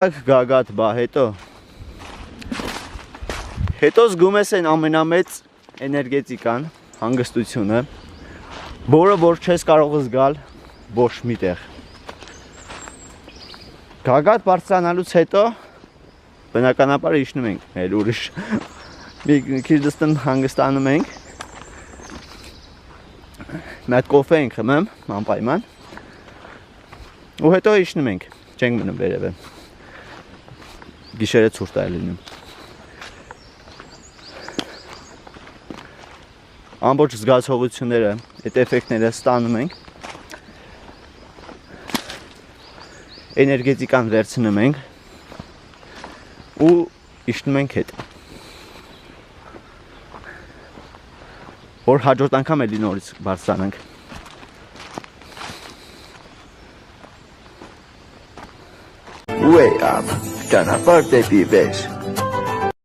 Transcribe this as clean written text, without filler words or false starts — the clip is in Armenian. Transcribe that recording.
Գագաթ բա հետո զգում ես այն ամենամեծ էներգետիկան, հանգստությունը, որը որ չես կարող զգալ ոչ միտեղ։ Գագաթ բարձրանալուց հետո բնականաբար իջնում ենք մեր ուրիշ մի քիչ դստն հանգստանում ենք։ Մի հատ կոֆե ենք խմեմ, անպայման։ Ու հետո իջնում ենք, չենք մնում վերևը։ Գիշերը ցուրտ է լինում։ Ամբողջ զգացողությունները, այդ էֆեկտները ստանում ենք։ Էներգետիկան վերցնում ենք ու իջնում ենք հետ։ Որ հաջորդ անգամ էլի նորից բարձրանանք։ Way up, ճանապարհ դեպի վեր։